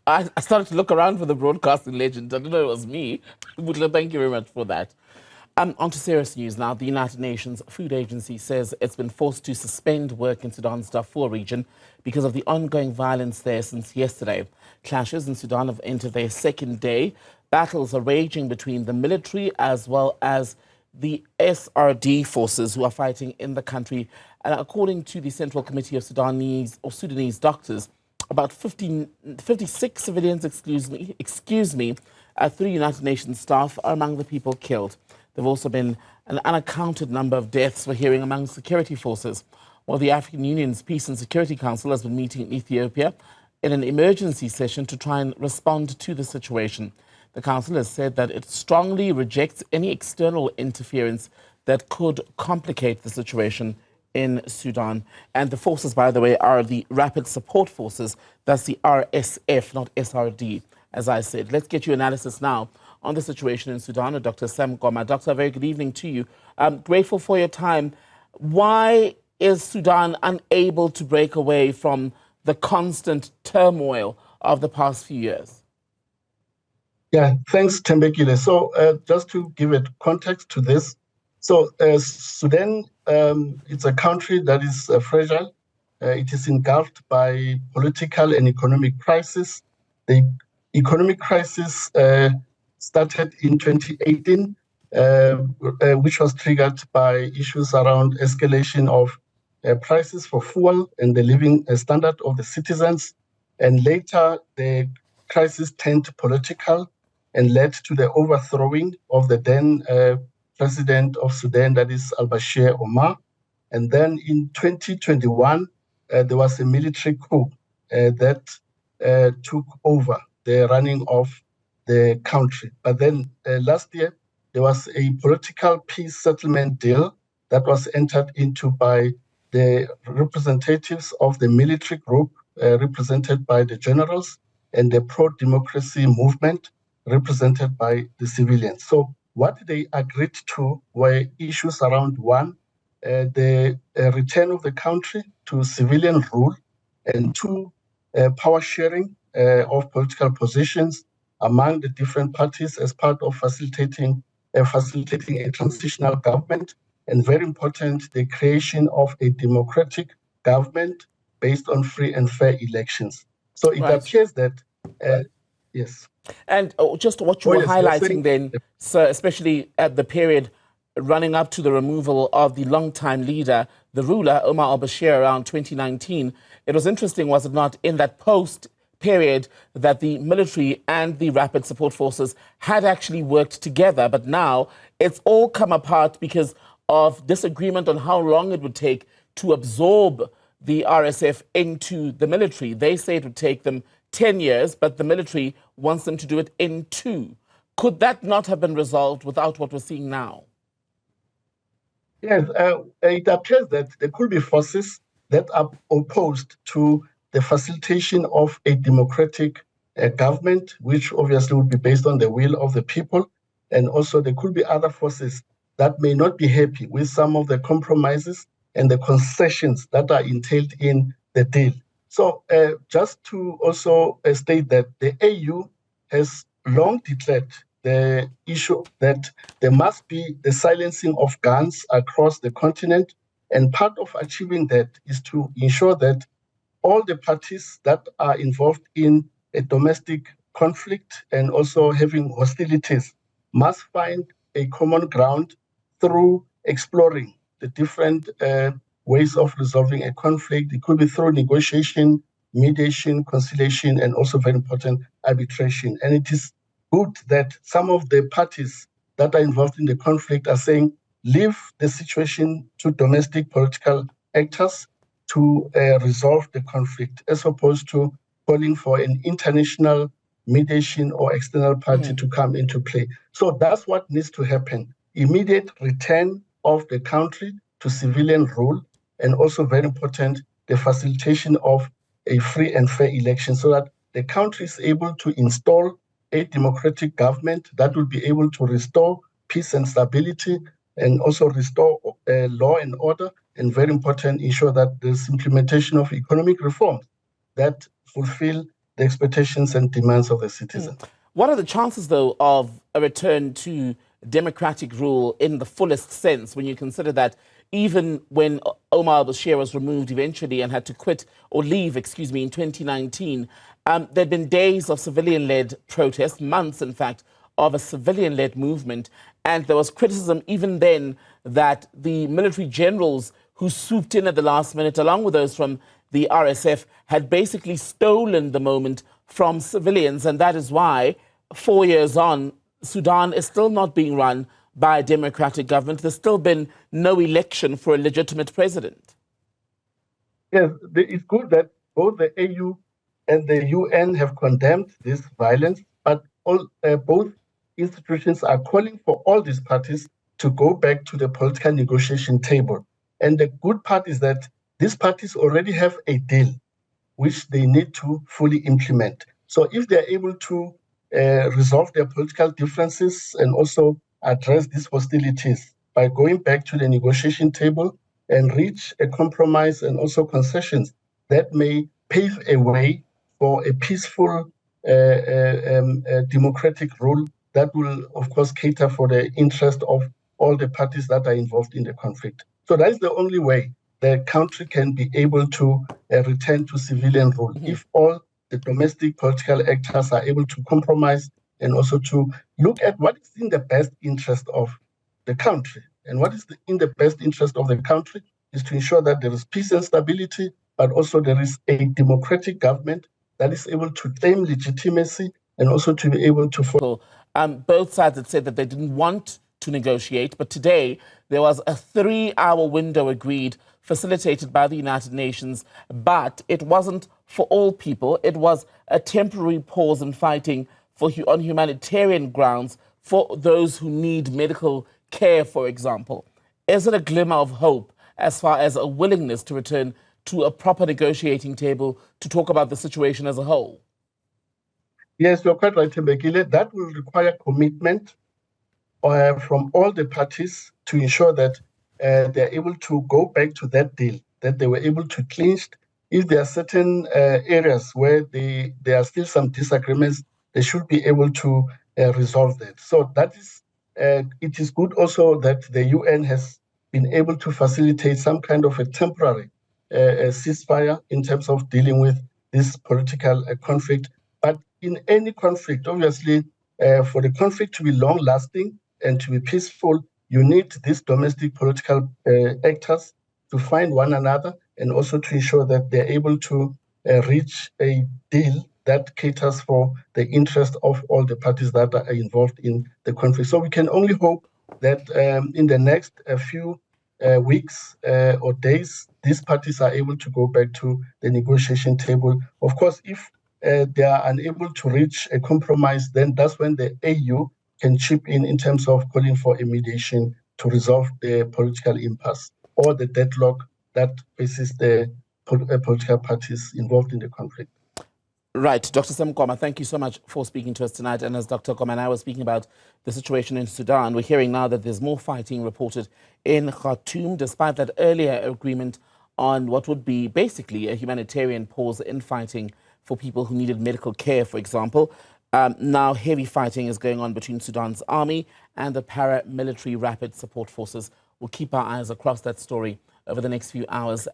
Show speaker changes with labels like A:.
A: I started to look around for the broadcasting legend. I didn't know it was me. Butler, thank you very much for that. On to serious news now. The United Nations Food Agency says it's been forced to suspend work in Sudan's Darfur region because of the ongoing violence there since yesterday. Clashes in Sudan have entered their second day. Battles are raging between the military as well as the SRD forces who are fighting in the country. And according to the Central Committee of Sudanese doctors, about 56 civilians, excuse me, 3 United Nations staff are among the people killed. There have also been an unaccounted number of deaths we're hearing among security forces. While the African Union's Peace and Security Council has been meeting in Ethiopia in an emergency session to try and respond to the situation. The Council has said that it strongly rejects any external interference that could complicate the situation in Sudan. And the forces, by the way, are the Rapid Support Forces. That's the RSF, not SRD, as I said. Let's get your analysis now on the situation in Sudan with Dr. Sam Koma. Doctor, a very good evening to you. I'm grateful for your time. Why is Sudan unable to break away from the constant turmoil of the past few years?
B: Yeah, thanks, Tembekile. So just to give it context to this, so Sudan, it's a country that is fragile. It is engulfed by political and economic crisis. The economic crisis started in 2018, which was triggered by issues around escalation of prices for fuel and the living standard of the citizens. And later, the crisis turned political and led to the overthrowing of the then president of Sudan, that is al-Bashir Omar. And then in 2021, there was a military coup that took over the running of the country. But then last year, there was a political peace settlement deal that was entered into by the representatives of the military group, represented by the generals, and the pro-democracy movement, represented by the civilians. So what they agreed to were issues around, one, the return of the country to civilian rule, and two, power sharing of political positions among the different parties as part of facilitating a transitional government, and very important, the creation of a democratic government based on free and fair elections. So it appears that, yes.
A: And just what you were highlighting then, sir, especially at the period running up to the removal of the long-time leader, the ruler, Omar al-Bashir, around 2019, it was interesting, was it not, in that post-period that the military and the Rapid Support Forces had actually worked together, but now it's all come apart because of disagreement on how long it would take to absorb the RSF into the military. They say it would take them 10 years, but the military wants them to do it in 2. Could that not have been resolved without what we're seeing now?
B: Yes, it appears that there could be forces that are opposed to the facilitation of a democratic government, which obviously would be based on the will of the people. And also there could be other forces that may not be happy with some of the compromises and the concessions that are entailed in the deal. So just to also state that the AU has long declared the issue that there must be the silencing of guns across the continent. And part of achieving that is to ensure that all the parties that are involved in a domestic conflict and also having hostilities must find a common ground through exploring the different ways of resolving a conflict. It could be through negotiation, mediation, conciliation, and also very important, arbitration. And it is good that some of the parties that are involved in the conflict are saying, leave the situation to domestic political actors to resolve the conflict, as opposed to calling for an international mediation or external party to come into play. So that's what needs to happen. Immediate return of the country to civilian rule, and also very important, the facilitation of a free and fair election so that the country is able to install a democratic government that will be able to restore peace and stability and also restore law and order, and very important, ensure that there's implementation of economic reforms that fulfill the expectations and demands of the citizen.
A: What are the chances, though, of a return to democratic rule in the fullest sense when you consider that even when Omar al-Bashir was removed eventually and had to quit or leave, excuse me, in 2019, there'd been days of civilian-led protests, months, in fact, of a civilian-led movement, and there was criticism even then that the military generals who swooped in at the last minute, along with those from the RSF, had basically stolen the moment from civilians, and that is why 4 years on, Sudan is still not being run by a democratic government. There's still been no election for a legitimate president.
B: Yes, it's good that both the AU and the UN have condemned this violence, but both institutions are calling for all these parties to go back to the political negotiation table. And the good part is that these parties already have a deal which they need to fully implement. So if they're able to resolve their political differences and also address these hostilities by going back to the negotiation table and reach a compromise and also concessions, that may pave a way for a peaceful democratic rule that will, of course, cater for the interest of all the parties that are involved in the conflict. So that is the only way the country can be able to return to civilian rule, if all the domestic political actors are able to compromise and also to look at what is in the best interest of the country. And what is in the best interest of the country is to ensure that there is peace and stability, but also there is a democratic government that is able to claim legitimacy and also to be able to follow.
A: Both sides had said that they didn't want to negotiate, but today there was a 3-hour window agreed, facilitated by the United Nations, but it wasn't for all people. It was a temporary pause in fighting on humanitarian grounds for those who need medical care, for example. Is it a glimmer of hope as far as a willingness to return to a proper negotiating table to talk about the situation as a whole?
B: Yes, you're quite right, Mbekile. That will require commitment from all the parties to ensure that they're able to go back to that deal, that they were able to clinch. If there are certain areas where there are still some disagreements, they should be able to resolve that. So that is, it is good also that the UN has been able to facilitate some kind of a temporary ceasefire in terms of dealing with this political conflict. But in any conflict, obviously, for the conflict to be long-lasting and to be peaceful, you need these domestic political actors to find one another and also to ensure that they're able to reach a deal that caters for the interest of all the parties that are involved in the conflict. So we can only hope that in the next few weeks or days, these parties are able to go back to the negotiation table. Of course, if they are unable to reach a compromise, then that's when the AU can chip in terms of calling for a mediation to resolve the political impasse or the deadlock that faces the political parties involved in the conflict.
A: Right. Dr. Koma, thank you so much for speaking to us tonight. And as Dr. Koma and I were speaking about the situation in Sudan, we're hearing now that there's more fighting reported in Khartoum, despite that earlier agreement on what would be basically a humanitarian pause in fighting for people who needed medical care, for example. Now heavy fighting is going on between Sudan's army and the paramilitary rapid support forces. We'll keep our eyes across that story over the next few hours.